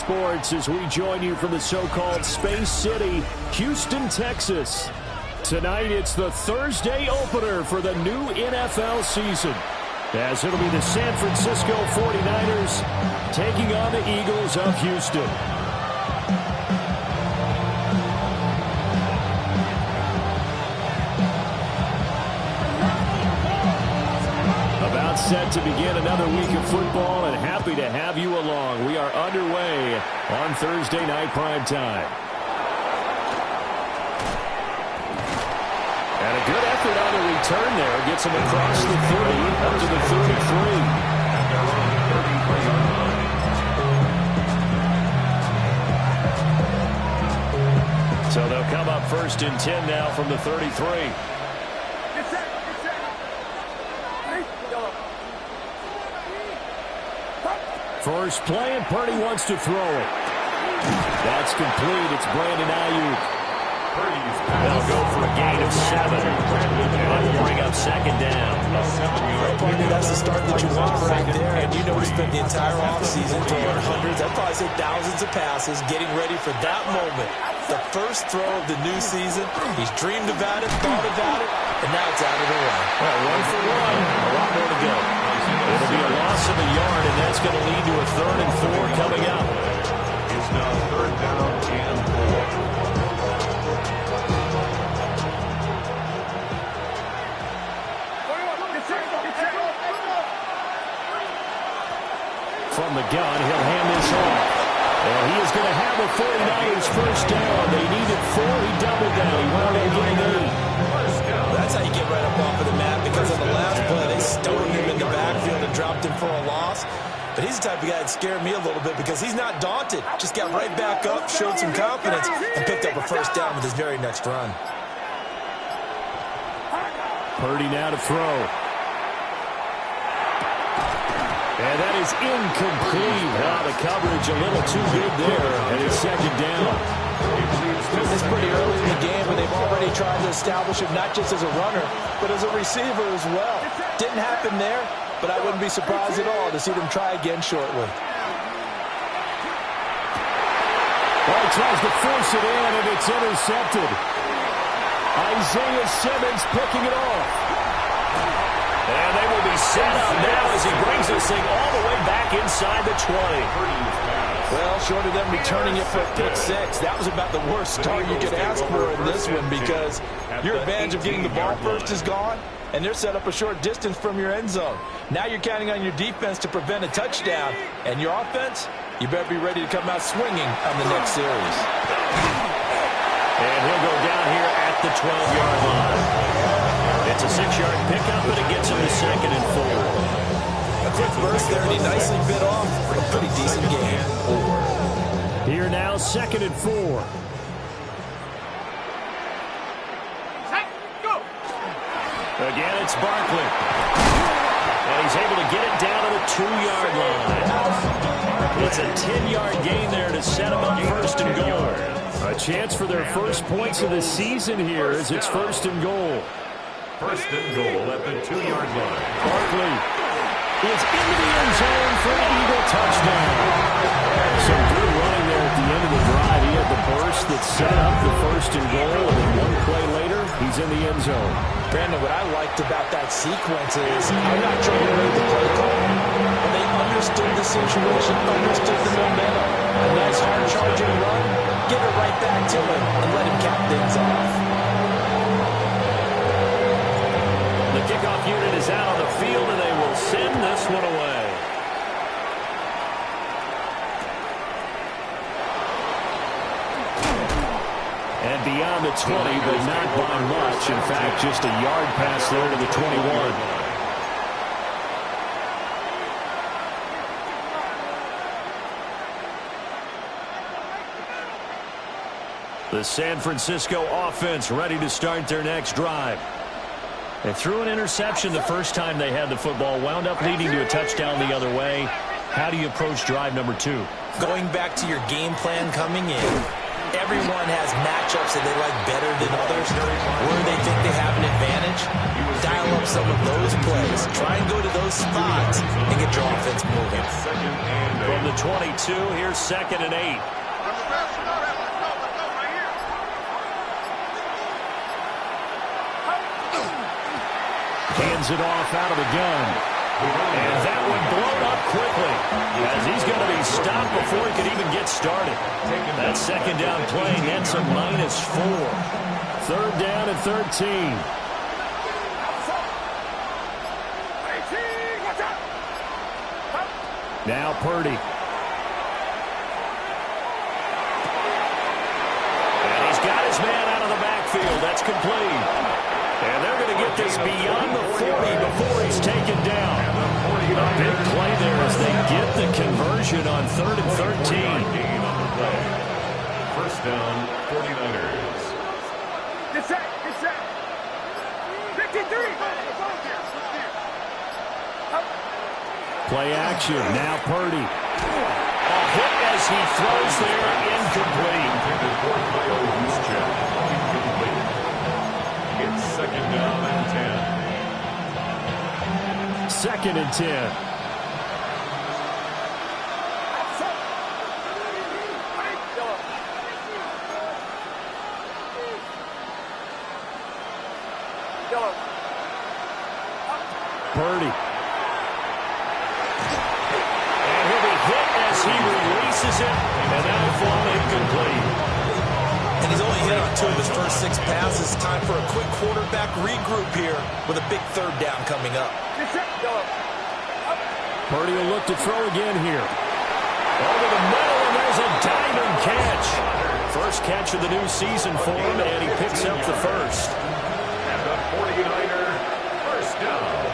Sports as we join you from the so-called Space City, Houston, Texas. Tonight, it's the Thursday opener for the new NFL season, as it'll be the San Francisco 49ers taking on the Eagles of Houston. About set to begin another week of football, and happy to have you along. We are underway on Thursday night primetime. And a good effort on the return there. Gets him across the 30 up to the 33. So they'll come up first and 10 now from the 33. First play, and Purdy wants to throw it. That's complete. It's Brandon Ayuk. They'll go for a gain of 7. That will bring up second down. Partner, that's the start that you want right there. And you know we spent the entire offseason throwing hundreds, I'd probably say thousands of passes, getting ready for that moment. The first throw of the new season. He's dreamed about it, thought about it, and now it's out of the way. Well, 1 for 1. A lot more to go. It'll be a loss of a yard, and that's going to lead to a 3rd and 4 coming up. It's now 3rd down and 4. From the gun, he'll hand this off. And he is going to have the 49ers first down. They needed 4. He doubled down. He wound up getting 8. That's how you get right up off of the mat, because on the last play, they stoned him in the backfield and dropped him for a loss. But he's the type of guy that scared me a little bit because he's not daunted. Just got right back up, showed some confidence, and picked up a first down with his very next run. Purdy now to throw. And that is incomplete. The coverage a little too good there, and it's second down. It's pretty early in the game, but they've already tried to establish him not just as a runner, but as a receiver as well. Didn't happen there, but I wouldn't be surprised at all to see them try again shortly. Well, he tries to force it in, and it's intercepted. Isaiah Simmons picking it off. And they will be set up now as he brings this thing all the way back inside the 20. Well, short of them returning it for a pick 6, that was about the worst start you could ask for in this one, because your advantage of getting the ball first is gone, and they're set up a short distance from your end zone. Now you're counting on your defense to prevent a touchdown, and your offense, you better be ready to come out swinging on the next series. And he'll go down here at the 12-yard line. It's a 6-yard pickup, but it gets him to 2nd and 4. A quick burst there, and he nicely bit off a pretty decent game. Here now, 2nd and 4. Again, it's Barkley. And he's able to get it down to the 2-yard line. It's a 10-yard gain there to set him up 1st and goal. A chance for their first points of the season here as it's 1st and goal. 1st and goal at the 2-yard line. Barkley is into the end zone for an Eagle touchdown. Some good running there at the end of the drive. He had the burst that set up the 1st and goal, and then one play later, he's in the end zone. Brandon, what I liked about that sequence is I'm not trying to read the play call, but they understood the situation, understood the momentum. A nice hard-charging run, get it right back to him, and let him cap things off. The kickoff unit is out on the field, and they will send this one away. And beyond the 20, but not by much. In fact, just a yard pass there to the 21. The San Francisco offense ready to start their next drive. They threw an interception the first time they had the football, wound up leading to a touchdown the other way. How do you approach drive number 2? Going back to your game plan coming in, everyone has matchups that they like better than others, where they think they have an advantage. Dial up some of those plays. Try and go to those spots and get your offense moving. From the 22, here's 2nd and 8. Hands it off out of the gun. And that one blown up quickly as he's going to be stopped before he could even get started. That 2nd down play nets a -4. 3rd down and 13. Now Purdy. And he's got his man out of the backfield. That's complete. And they're going to get this beyond the 40 before he's taken down. A big play there as they get the conversion on 3rd and 13. First down, 49ers. Get set, get set. 53. Play action. Now Purdy. A hit as he throws there, incomplete. It's 2nd down and 10. 2nd and 10. Purdy. And he'll be hit as he releases it, and that'll fall incomplete. And he's only hit on 2 of his first 6 passes. Time for a quick quarterback regroup here with a big 3rd down coming up. Purdy will look to throw again here. Over the middle, and there's a diamond catch. First catch of the new season for him, and he picks up the first. And the 49er first down.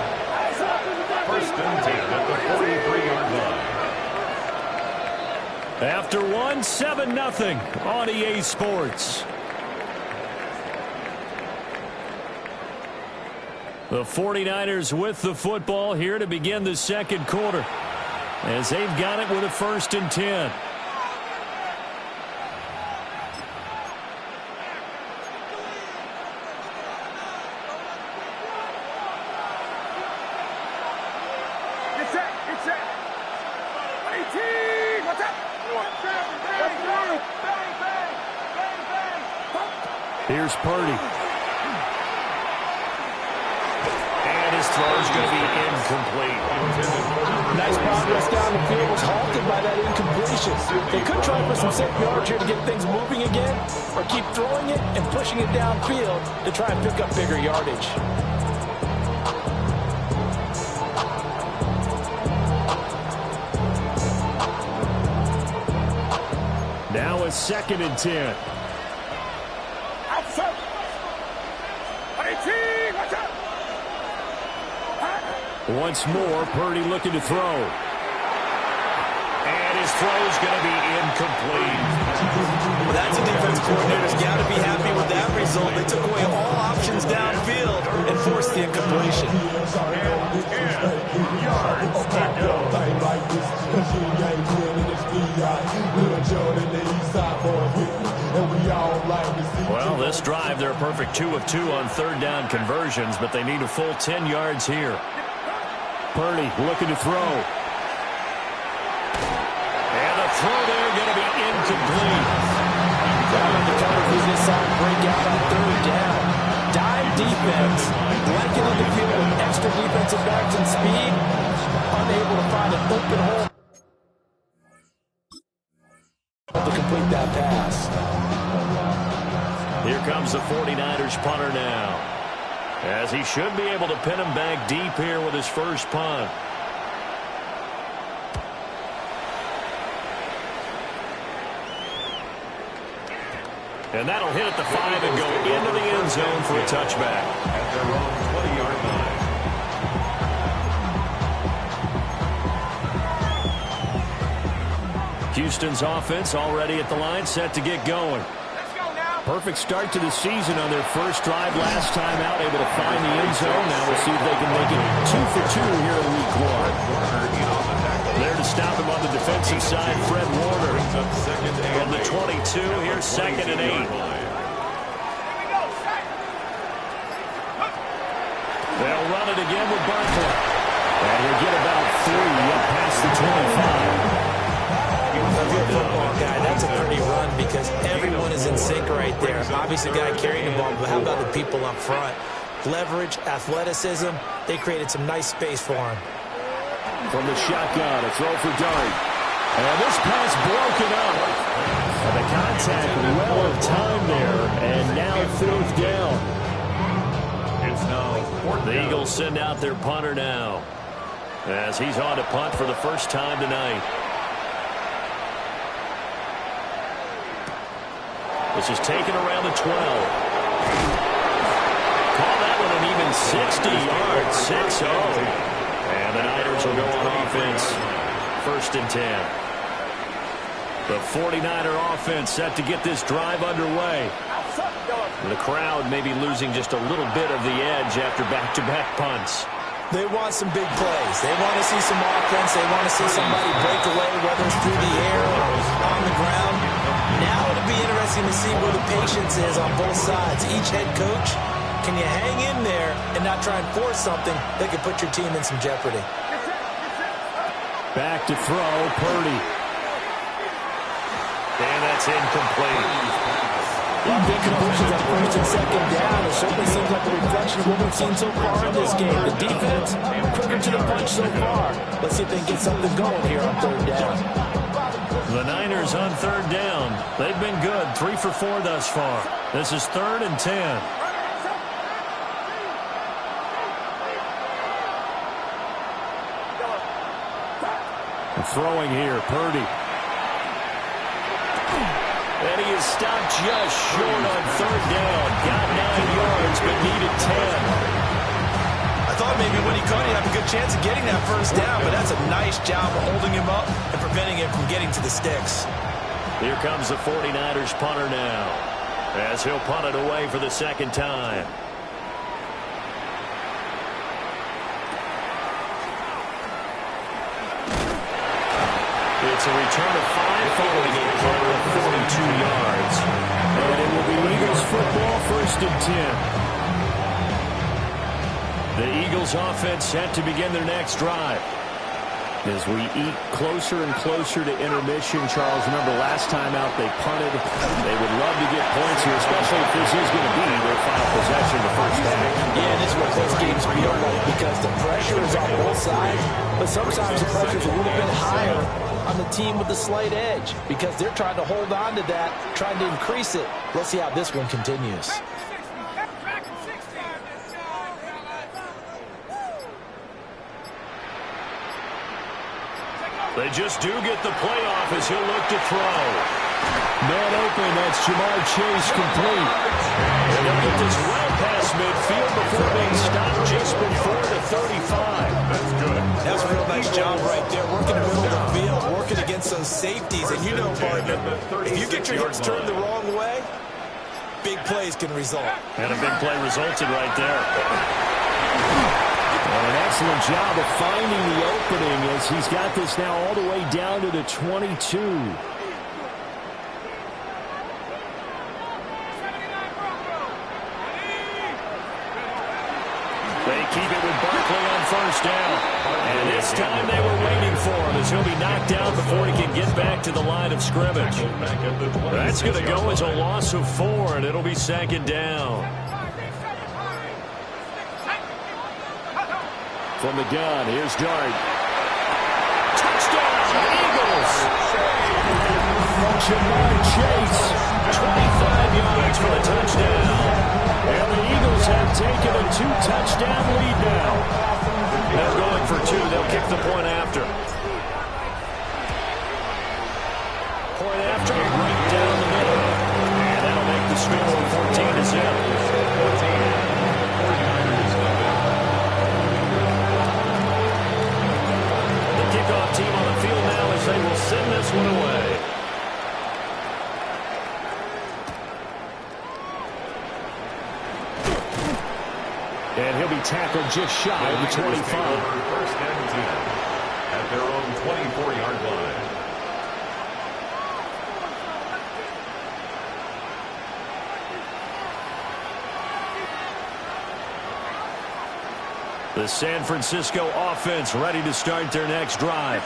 1st and 10 at the 43-yard line. After one, 7-0 on EA Sports. The 49ers with the football here to begin the 2nd quarter, as they've got it with a 1st and 10. Here's Purdy. And his throw is going to be incomplete. Nice progress down the field was halted by that incompletion. They could try for some safe yards here to get things moving again, or keep throwing it and pushing it downfield to try and pick up bigger yardage. Now a 2nd and 10. Once more, Purdy looking to throw. And his throw is going to be incomplete. Well, that's a defense coordinator's got to be happy with that result. They took away all options downfield and forced the incompletion. Well, this drive, they're a perfect 2 of 2 on 3rd down conversions, but they need a full 10 yards here. Purdy looking to throw. And the throw there going to be incomplete. Down the cover business on breakout on 3rd down. Dime defense, blanket on the field with extra defensive backs and speed, unable to find an open hole to complete that pass. Here comes the 49ers punter now, as he should be able to pin him back deep here with his first punt. And that'll hit at the 5 and go into the end zone for a touchback. At their own 20-yard line. Houston's offense already at the line, set to get going. Perfect start to the season on their first drive last time out, able to find the end zone. Now we'll see if they can make it 2 for 2 here in week 1. There to stop him on the defensive side, Fred Warner. From the 22, here's 2nd and 8. They'll run it again with Barkley. And he'll get about 3 up past the 25. because everyone is in sync right there. Obviously, the guy carrying the ball, but how about the people up front? Leverage, athleticism, they created some nice space for him. From the shotgun, a throw for Dart. And this pass broken up. And the contact well of time there, and now 4th down. It's now 4th The down. Eagles send out their punter now, as he's on to punt for the first time tonight. This is taken around the 12. Call that one an even 60 yards, 6-0. And the Niners will go on offense, 1st and 10. The 49er offense set to get this drive underway. The crowd may be losing just a little bit of the edge after back-to-back punts. They want some big plays. They want to see some offense. They want to see somebody break away, whether it's through the air or on the ground. Now it'll be interesting to see where the patience is on both sides. Each head coach, can you hang in there and not try and force something that could put your team in some jeopardy? Back to throw, Purdy. And that's incomplete. A lot of big completions on 1st and 2nd down. It certainly seems like a reflection of what we've seen so far in this game. The defense, quicker to the punch so far. Let's see if they can get something going here on 3rd down. The Niners on 3rd down. They've been good, 3 for 4 thus far. This is 3rd and 10. Throwing here, Purdy. And he is stopped just short on 3rd down. Got 9 yards, but needed 10. I thought maybe when he caught it, he'd have a good chance of getting that 1st down, but that's a nice job of holding him up and preventing him from getting to the sticks. Here comes the 49ers punter now, as he'll punt it away for the 2nd time. It's a return of 5 following a punt of 42 yards. And it will be Eagles football, 1st and 10. The Eagles offense set to begin their next drive. As we eat closer and closer to intermission, Charles, remember last time out they punted. They would love to get points here, especially if this is going to be their final possession of the first half. Yeah, this is what close games feel like because the pressure is on both sides, but sometimes the pressure is a little bit higher on the team with the slight edge because they're trying to hold on to that, trying to increase it. Let's see how this one continues. They just do get the playoff as he'll look to throw. Man open, that's Jamar Chase complete. And they'll get this well past midfield before being stopped just before the 35. That's good. That's a real nice job right there, working the middle of the field, working against those safeties. And you know, partner, if you get your hips turned the wrong way, big plays can result. And a big play resulted right there. An excellent job of finding the opening as he's got this now all the way down to the 22. They keep it with Barkley on 1st down. And this time they were waiting for him as he'll be knocked down before he can get back to the line of scrimmage. That's going to go as a loss of 4, and it'll be 2nd down. From the gun, here's Dart. Touchdown, Eagles! Jamar Chase, 25 yards for the touchdown. And the Eagles have taken a 2-touchdown lead now. They're going for 2. They'll kick the point after. Point after, right down the middle. And that'll make the score 14-0. Kickoff team on the field now as they will send this one away. And he'll be tackled just shy of the 25. 1st and 10 at their own 24-yard line. The San Francisco offense ready to start their next drive.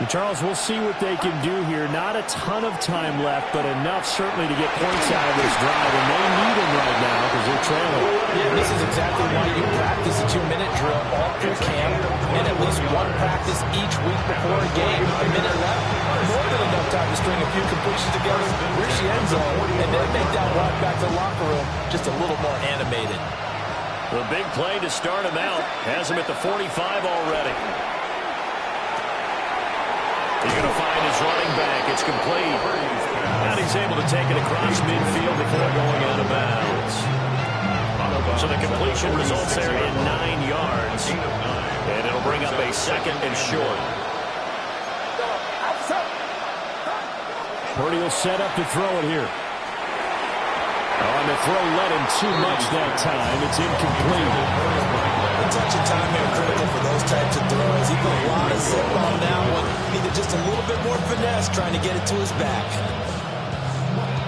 Charles, we'll see what they can do here. Not a ton of time left, but enough certainly to get points out of this drive, and they need them right now because they're trailing. Yeah, this is exactly why you practice a 2-minute drill all through camp and at least one practice each week before a game. A minute left, more than enough time to string a few completions together, reach the end zone, and then make that walk back to the locker room just a little more animated. The big play to start him out has him at the 45 already. He's going to find his running back. It's complete. And he's able to take it across midfield before going out of bounds. So the completion results there in 9 yards. And it'll bring up a second and short. Purdy will set up to throw it here. Oh, and the throw led him too much that time. It's incomplete. The touch of time here critical for those types of throws. He put a lot of zip on that one. Needed just a little bit more finesse trying to get it to his back.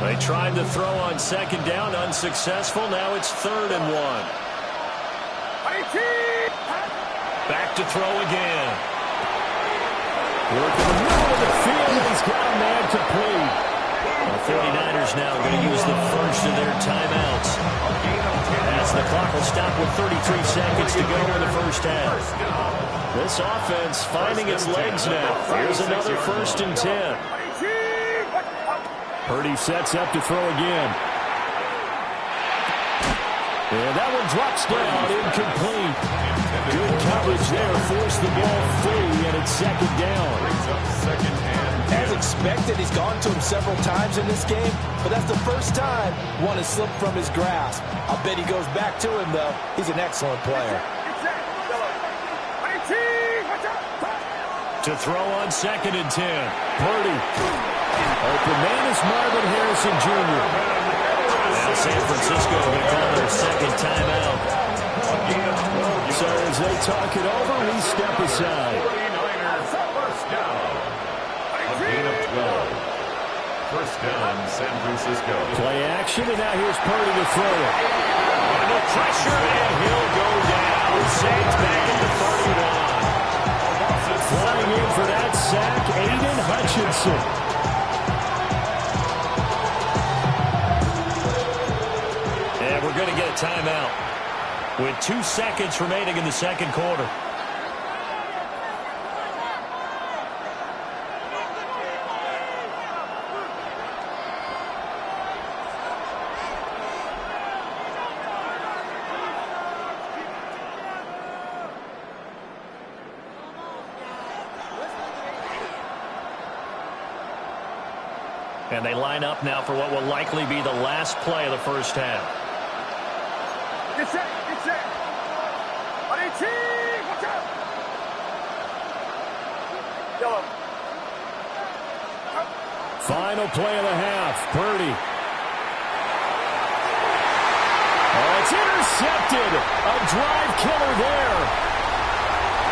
They tried to throw on second down, unsuccessful. Now it's 3rd and 1. Back to throw again. Working the middle of the field. He's got a man complete. The 49ers now going to use the first of their timeouts. As the clock will stop with 33 seconds to go in the first half. This offense finding its legs now. Here's another 1st and 10. Purdy sets up to throw again. And that one drops down, incomplete. Good coverage there, forced the ball free, and it's 2nd down. As expected, he's gone to him several times in this game, but that's the first time one has slipped from his grasp. I'll bet he goes back to him, though. He's an excellent player. To throw on 2nd and 10. Purdy. Open man is Marvin Harrison Jr. Now San Francisco going to call their second timeout. So as they talk it over, we step aside. 1st down. A gain of 12. 1st down, San Francisco. Play action, and now here's Purdy to throw it. Under pressure, and he'll go down. Saints back at the 31. Flying in for that sack, Aiden Hutchinson. And we're going to get a timeout with 2 seconds remaining in the second quarter. And they line up now for what will likely be the last play of the first half. Get set, get set. Watch out. Yellow. Final play of the half. Purdy. Oh, it's intercepted. A drive killer there.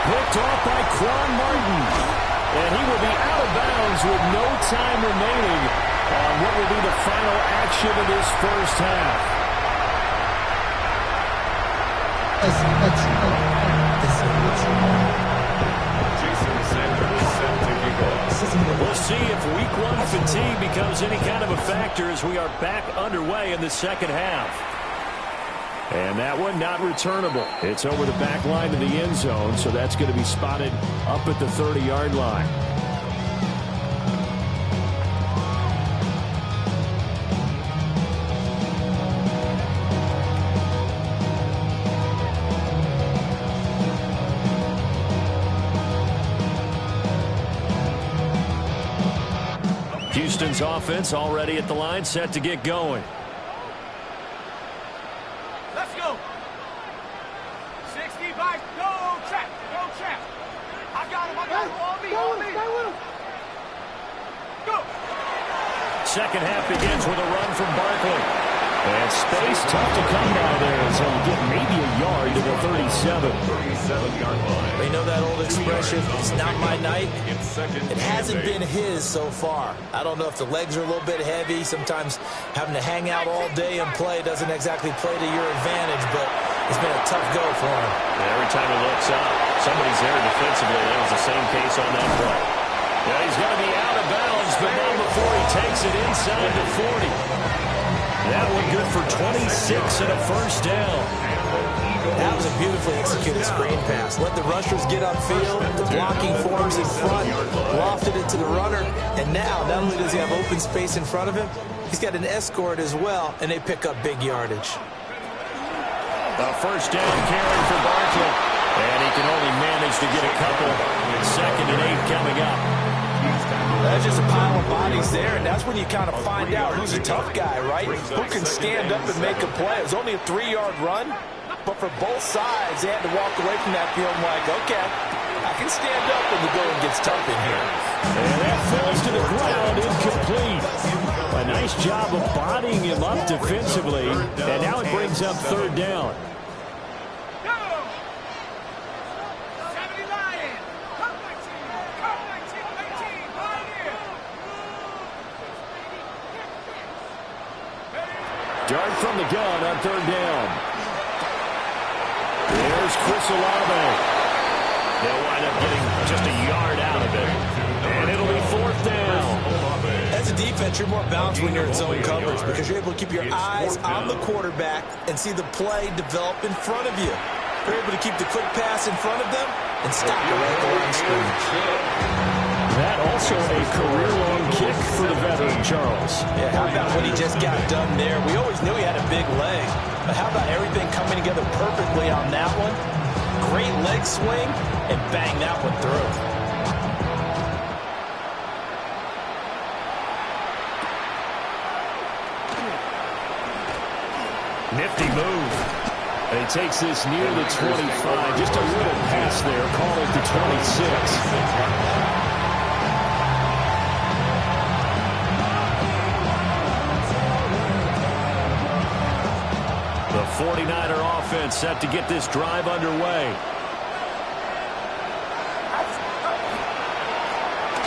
Picked off by Quan Martin. And he will be out of bounds with no time remaining on what will be the final action of this first half. Jason Sanders set to kick off. We'll see if week 1 fatigue becomes any kind of a factor as we are back underway in the second half. And that one not returnable. It's over the back line to the end zone, so that's going to be spotted up at the 30-yard line. Houston's offense already at the line, set to get going. Let's go. 65. Go, trap. I got him. On me. Go. Second half begins with a run from Barkley. And space tough to come by there as he'll get maybe a yard to the 37. 37-yard line. You know that old expression, it's not my night? It hasn't been his so far. I don't know if the legs are a little bit heavy. Sometimes having to hang out all day and play doesn't exactly play to your advantage, but it's been a tough go for him. And every time he looks up, somebody's there defensively. That was the same case on that play. Yeah, he's going to be out of bounds, but not before he takes it inside the 40. That one good for 26 and a first down. That was a beautifully executed screen pass. Let the rushers get upfield, the blocking forms in front, lofted it to the runner, and now not only does he have open space in front of him, he's got an escort as well, and they pick up big yardage. A first down carry for Barkley, and he can only manage to get a couple. 2nd and 8 coming up. That's just a pile of bodies there, and that's when you kind of find out who's a tough guy, right? Who can stand up and make a play. It was only a 3-yard run, but for both sides, they had to walk away from that field like, okay, I can stand up when the going gets tough in here. And that falls to the ground, incomplete. A nice job of bodying him up defensively, and now it brings up 3rd down. Dart from the gun on 3rd down. There's Chris Olave. They'll wind up getting just a yard out of it. And it'll be 4th down. As a defense, you're more balanced when you're in zone coverage because you're able to keep your eyes on the quarterback and see the play develop in front of you. You're able to keep the quick pass in front of them and stop it right at the line of scrimmage. That also a career-long kick for the veteran, Charles. Yeah, how about what he just got done there? We always knew he had a big leg, but how about everything coming together perfectly on that one? Great leg swing, and bang that one through. Nifty move. And he takes this near the 25. Just a little pass there. Call it the 26. The 49er offense set to get this drive underway.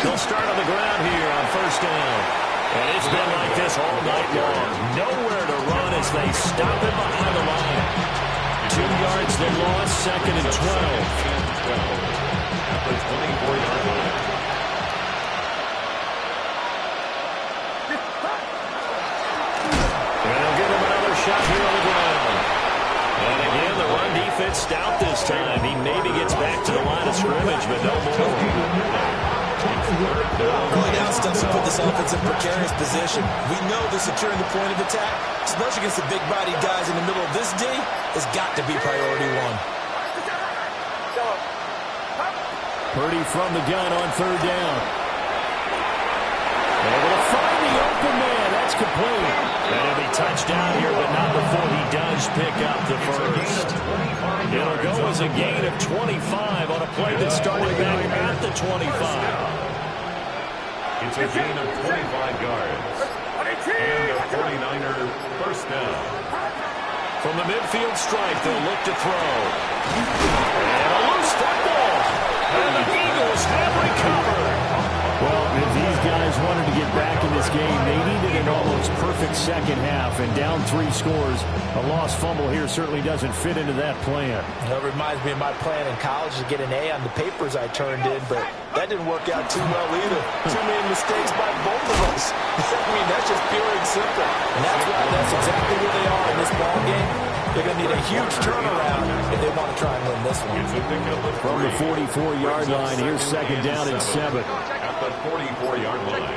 They'll start on the ground here on 1st down. And it's been like this all night long. Nowhere to run as they stop it behind the line. 2 yards they lost, 2nd and 12. At the 24-yard line. And they'll give him another shot here on the ground. And again, the run defense stout this time. He maybe gets back to the line of scrimmage, but no more. Going down stuff to put this offense in precarious position. We know that securing the point of attack, especially against the big-bodied guys in the middle of this D, has got to be priority 1. Purdy from the gun on 3rd down. Able to find the open man. That's complete. And he'll be touched down here, but not before he does pick up the first. It'll go as a gain of 25 on a play that started back at the 25. It's a gain of 25 yards. And a 49er first down. From the midfield stripe, they'll look to throw. And a loose football. And the Eagles have recovered. Well, if these guys wanted to get back in this game, they needed an almost perfect second half. And down 3 scores, a lost fumble here certainly doesn't fit into that plan. That reminds me of my plan in college to get an A on the papers I turned in, but that didn't work out too well either. Too many mistakes by both of us. I mean, that's just pure and simple. And that's why that's exactly where they are in this ball game. They're going to need a huge turnaround if they want to try and win this one. From the 44-yard line, here's 2nd down and 7. At the 44-yard line.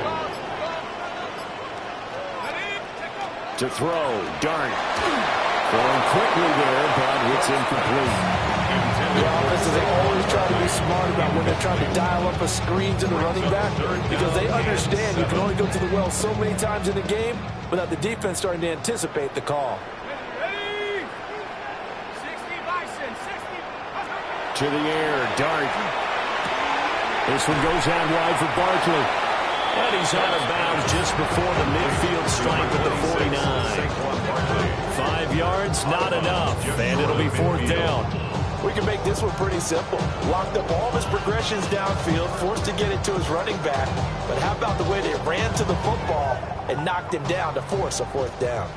To throw, Dart. Throwing quickly there, but it's incomplete. The offenses, they always try to be smart about when they're trying to dial up a screen to the running back because they understand you can only go to the well so many times in the game without the defense starting to anticipate the call. To the air, Dart. This one goes out wide for Barkley. And he's out of bounds just before the midfield stripe at the 49. 5 yards, not enough. And it'll be 4th down. We can make this one pretty simple. Locked up all of his progressions downfield, forced to get it to his running back. But how about the way they ran to the football and knocked him down to force a 4th down?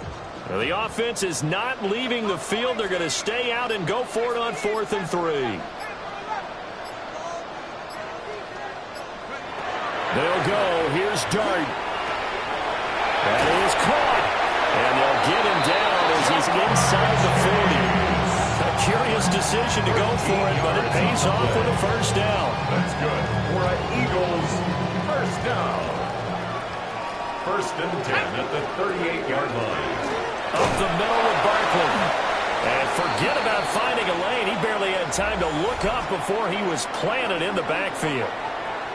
Well, the offense is not leaving the field. They're going to stay out and go for it on 4th and 3. They'll go. Here's Dart. That is caught. And they'll get him down as he's inside the 40. A curious decision to go for it, but it pays off with a first down. That's good for an Eagles first down. First and 10 at the 38-yard line. Up the middle with Barkley. And forget about finding a lane. He barely had time to look up before he was planted in the backfield.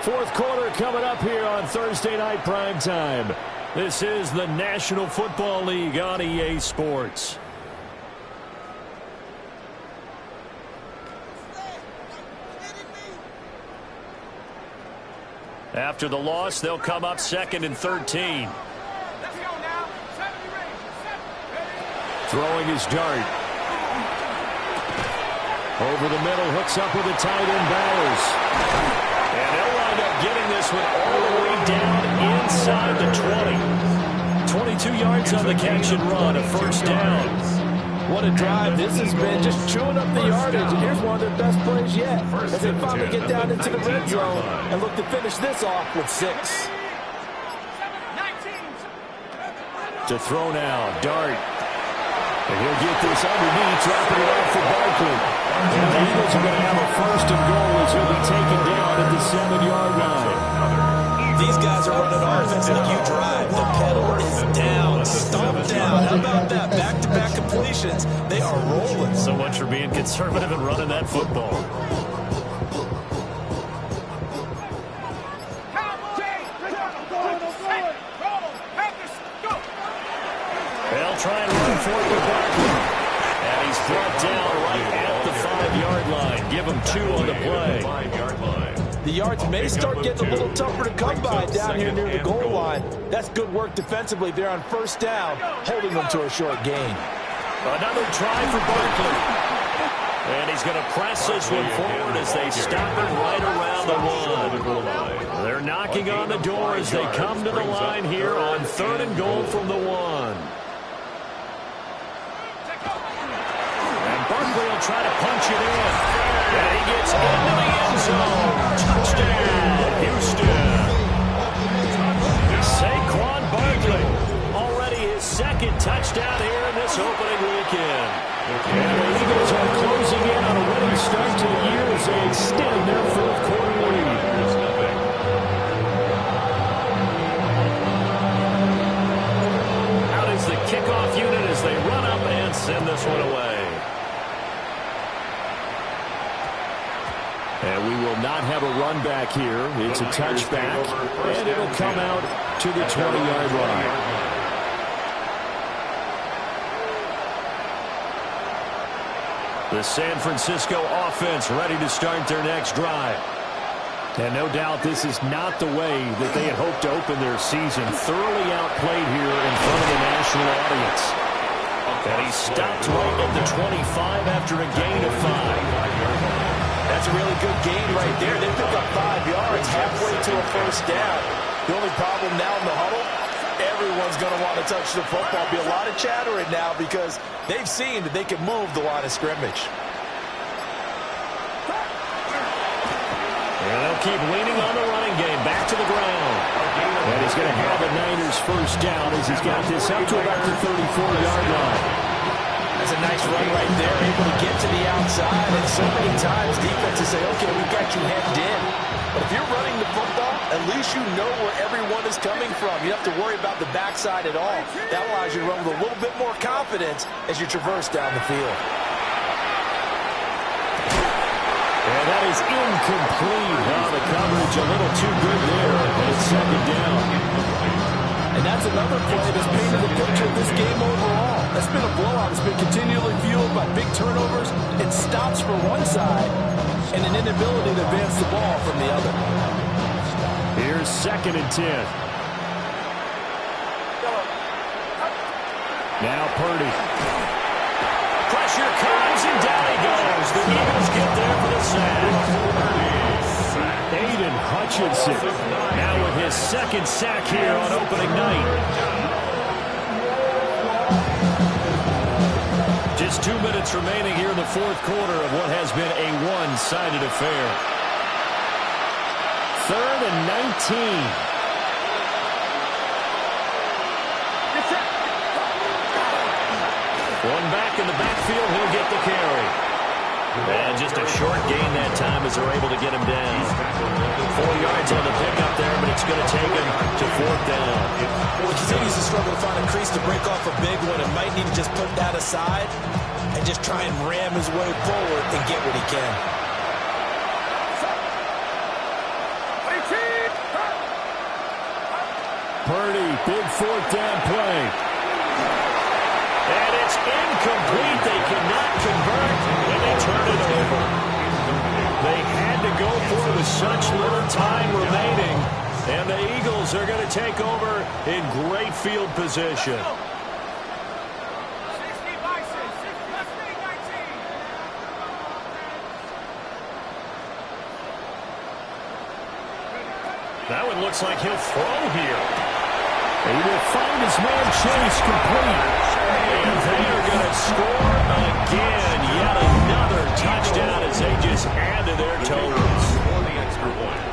Fourth quarter coming up here on Thursday Night Primetime. This is the National Football League on EA Sports. After the loss, they'll come up 2nd and 13. Let's go now. 70 range. Throwing his Dart. Over the middle, hooks up with a tight end, Bowers. And they'll wind up getting this one all the way down inside the 20. 22 yards on the catch and run, a first down. What a drive this has been, just chewing up the yardage. And here's one of their best plays yet, as they finally get down into the red zone and look to finish this off with 6. 19. To throw now, Dart. And he'll get this underneath, dropping it off for Barkley. And the Eagles are going to have a first and goal as he'll be taken down at the 7-yard line. These guys are running offense like you drive. The pedal is down, stomped down. How about that? Back-to-back completions. They are rolling. So much for being conservative and running that football. They'll try and run forward with Barkley. And he's brought down right at the 5-yard line. Give him 2 on the play. 5-yard line. The yards may start getting a little tougher to come by down here near the goal line. That's good work defensively there on first down, holding them to a short gain. Another try for Barkley. And he's going to press this one forward as they stop it right around the 1. They're knocking on the door as they come to the line here on 3rd and goal from the 1. And Barkley will try to punch it in. And he gets into the end zone. Touchdown, Houston. Saquon Barkley, already his 2nd touchdown here in this opening weekend. And the Eagles are closing in on a winning start to the year as they extend their 4th quarter lead. Out is the kickoff unit as they run up and send this one away. And we will not have a run back here. It's a touchback, and it'll come out to the 20-yard line. The San Francisco offense ready to start their next drive. And no doubt this is not the way that they had hoped to open their season. Thoroughly outplayed here in front of the national audience. And he stopped right at the 25 after a gain of 5. That's a really good gain right there. They pick up 5 yards halfway to a first down. The only problem now in the huddle, everyone's going to want to touch the football. Be a lot of chattering now because they've seen that they can move the line of scrimmage. And they'll keep leaning on the running game. Back to the ground. And he's going to have a Niners first down as he's got this up to about the 34-yard line. That's a nice run right there, able to get to the outside. And so many times defenses say, okay, we've got you hemmed in. But if you're running the football, at least you know where everyone is coming from. You don't have to worry about the backside at all. That allows you to run with a little bit more confidence as you traverse down the field. And that is incomplete. Well, the coverage a little too good there. But it's 2nd down. And that's another play that's painted the picture of this game overall. That's been a blowout. It's been continually fueled by big turnovers and stops for one side and an inability to advance the ball from the other. Here's 2nd and 10. Now Purdy. Pressure comes and down he goes. The Eagles get there for the sack. Aiden Hutchinson now with his 2nd sack here on opening night. Just 2 minutes remaining here in the 4th quarter of what has been a one-sided affair. 3rd and 19. One back in the backfield, he'll get the carry. And just a short gain that time as they're able to get him down. 4 yards on the pickup there, but it's going to take him to 4th down. He continues to struggle to find a crease to break off a big one and might need to just put that aside and just try and ram his way forward and get what he can. Purdy, big 4th down play. And it's incomplete. They cannot convert, and they turn it over. They had to go for it with such little time remaining, and the Eagles are going to take over in great field position. That one looks like he'll throw here. He will find his man Chase complete. And they are going to score again. Yet another touchdown as they just add to their totals. For the extra point.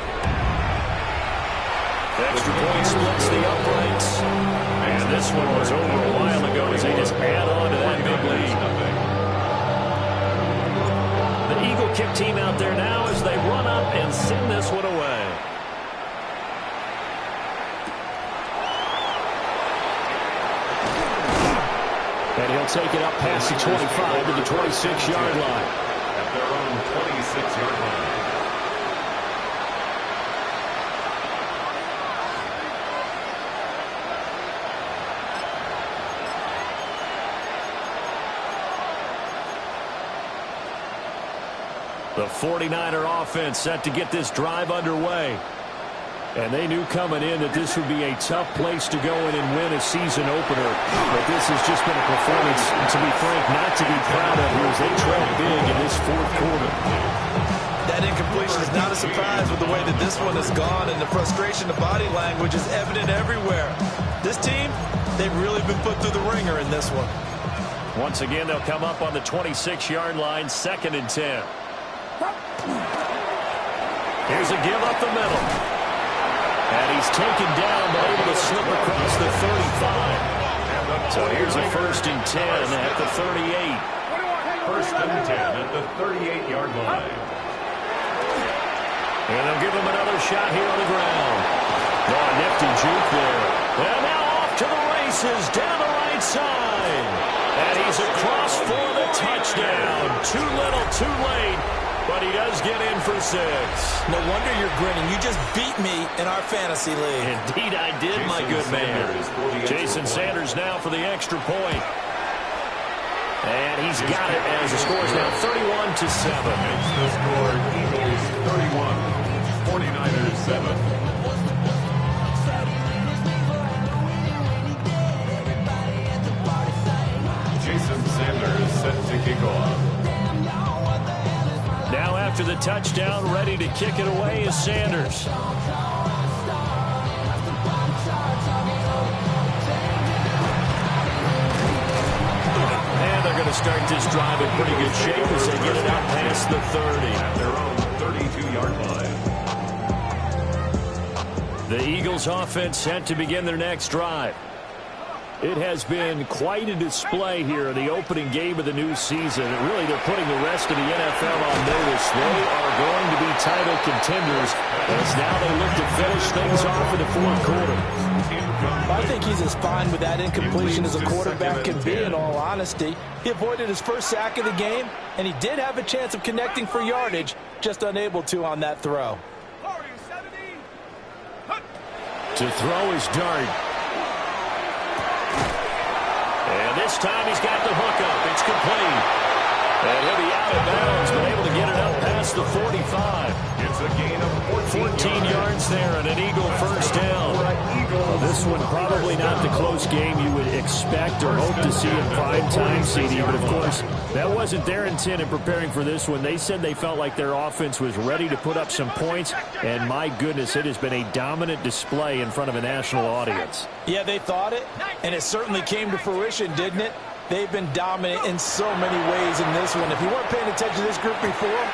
Extra point splits the uprights. And this one was over a while ago as they just add on to that big lead. The Eagle kick team out there now as they run up and send this one away. And he'll take it up past the 25 to the 26-yard line. At their own 26-yard line. The 49er offense set to get this drive underway. And they knew coming in that this would be a tough place to go in and win a season opener. But this has just been a performance, to be frank, not to be proud of here as they trail big in this 4th quarter. That incompletion is not a surprise with the way that this one has gone, and the frustration, the body language is evident everywhere. This team, they've really been put through the ringer in this one. Once again, they'll come up on the 26-yard line, 2nd and 10. Here's a give up the middle. And he's taken down, but able to slip across the 35. So here's a 1st and 10 at the 38. 1st and 10 at the 38-yard line. And they'll give him another shot here on the ground. Oh, a nifty juke there. And now off to the races down the right side. And he's across for the touchdown. Too little, too late. But he does get in for 6. No wonder you're grinning. You just beat me in our fantasy league. Indeed I did, my good man. Jason Sanders now for the extra point. And he's got it as the score is now 31-7. Makes the score Eagles 31, 49ers 7. Jason Sanders set to kick off. Now after the touchdown, ready to kick it away is Sanders. And they're going to start this drive in pretty good shape as they get it out past the 30. At their own 32-yard line. The Eagles offense set to begin their next drive. It has been quite a display here in the opening game of the new season. Really, they're putting the rest of the NFL on notice. They are going to be title contenders as now they look to finish things off in the 4th quarter. I think he's as fine with that incompletion as a quarterback can be, in all honesty. He avoided his first sack of the game, and he did have a chance of connecting for yardage, just unable to on that throw. To throw is Dart. And this time he's got the hook up. It's complete. And he'll be out of bounds, but able to get it up past the 45. It's a gain of 14 yards there and an Eagle 1st down. This one probably not the close game you would expect or hope to see in prime time, CD. But, of course, that wasn't their intent in preparing for this one. They said they felt like their offense was ready to put up some points. And, my goodness, it has been a dominant display in front of a national audience. Yeah, they thought it, and it certainly came to fruition, didn't it? They've been dominant in so many ways in this one. If you weren't paying attention to this group before,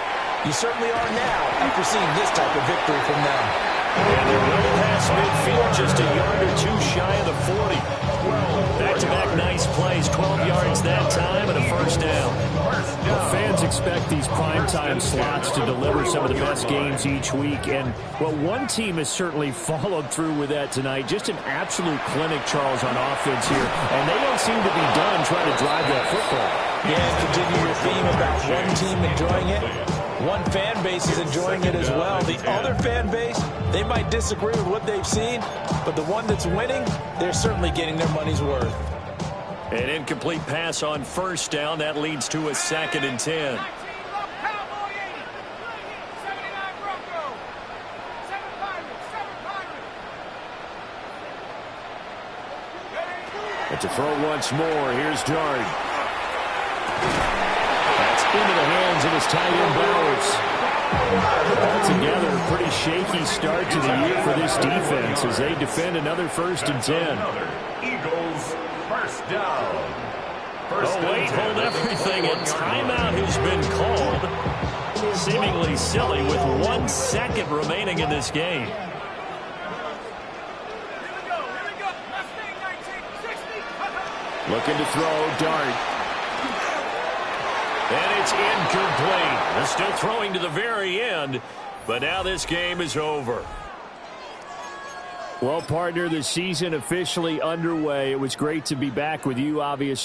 you certainly are now after seeing this type of victory from them. And they're well past midfield, just a yard or two shy of the 40. Back-to-back nice plays, 12 yards that time and a first down. Well, fans expect these primetime slots to deliver some of the best games each week. And, well, one team has certainly followed through with that tonight. Just an absolute clinic, Charles, on offense here. And they don't seem to be done trying to drive that football. Yeah, continue your theme about one team enjoying it. One fan base is enjoying it as well. The other fan base, they might disagree with what they've seen, but the one that's winning, they're certainly getting their money's worth. An incomplete pass on first down. That leads to a 2nd and 10. And to throw once more, here's Dart. That's into the hands of his tight end, Bowers. Altogether, a pretty shaky start to the year for this defense as they defend another 1st and 10. Eagles first down. Oh, wait, hold everything. A timeout has been called. Seemingly silly with 1 second remaining in this game. Looking to throw, Dart. And it's incomplete. They're still throwing to the very end, but now this game is over. Well, partner, the season officially underway. It was great to be back with you, obviously.